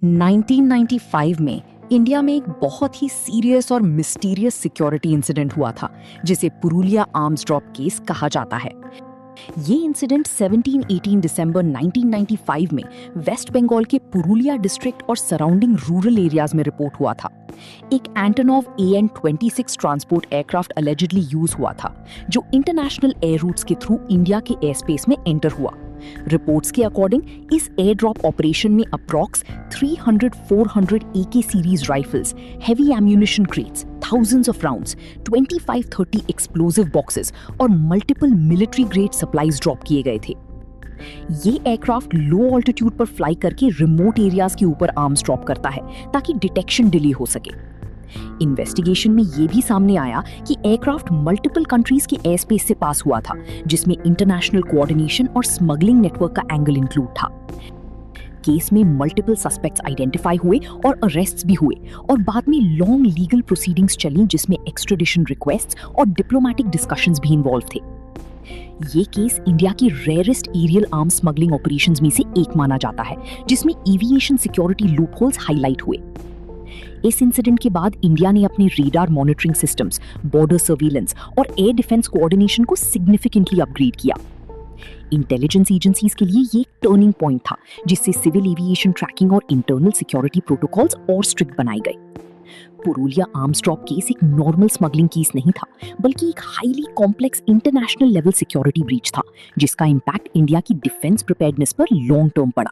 1995 में इंडिया में एक बहुत ही सीरियस और मिस्टीरियस सिक्योरिटी इंसिडेंट हुआ था जिसे पुरुलिया आर्म्स ड्रॉप केस कहा जाता है। ये इंसिडेंट 17-18 दिसंबर 1995 में वेस्ट बंगाल के पुरुलिया डिस्ट्रिक्ट और सराउंडिंग रूरल एरियाज में रिपोर्ट हुआ था। एक Antonov AN-26 transport aircraft allegedly use हुआ था जो इंटरनेशनल एयर रूट्स के थ्रू इंडिया के एयर स्पेस में एंटर हुआ। रिपोर्ट्स के अकॉर्डिंग इस एयर ड्रॉप ऑपरेशन में approx 300-400 AK series rifles, heavy ammunition crates, thousands of rounds, 25-30 explosive boxes और multiple military grade supplies drop किए गए थे। ये एयरक्राफ्ट लो ऑल्टीट्यूड पर फ्लाई करके रिमोट एरियाज के ऊपर आर्म्स ड्रॉप करता है ताकि डिटेक्शन डिले हो सके। इन्वेस्टिगेशन में यह भी सामने आया कि एयरक्राफ्ट मल्टीपल कंट्रीज के एयर स्पेस से पास हुआ था, जिसमें इंटरनेशनल कोऑर्डिनेशन और स्मगलिंग नेटवर्क का एंगल इंक्लूड था। केस में मल्टीपल सस्पेक्ट्स आइडेंटिफाई हुए और अरेस्ट्स भी हुए और बाद में लॉन्ग लीगल प्रोसीडिंग्स चली जिसमें एक्सट्रेडिशन रिक्वेस्ट्स और डिप्लोमेटिक डिस्कशंस भी इन्वॉल्व थे। ये केस इंडिया की rarest aerial arms smuggling operations में से एक माना जाता है, जिसमें एविएशन सिक्योरिटी लूपहोल्स हाईलाइट हुए। इस इंसिडेंट के बाद इंडिया ने अपने radar monitoring systems, border surveillance और एयर डिफेंस कोऑर्डिनेशन को सिग्निफिकेंटली अपग्रेड किया। इंटेलिजेंस एजेंसीज के लिए ये एक टर्निंग पॉइंट था, जिससे सिविल एविएशन ट्रैकिंग और इंटरनल सिक्योरिटी प्रोटोकॉल्स और स्ट्रिक्ट बनाए गए। पुरुलिया आर्म्स ड्रॉप केस एक नॉर्मल स्मगलिंग केस नहीं था, बल्कि एक highly complex international level security breach था, जिसका इम्पैक्ट इंडिया की डिफेंस प्रिपेयर्डनेस पर लॉन्ग टर्म पड़ा।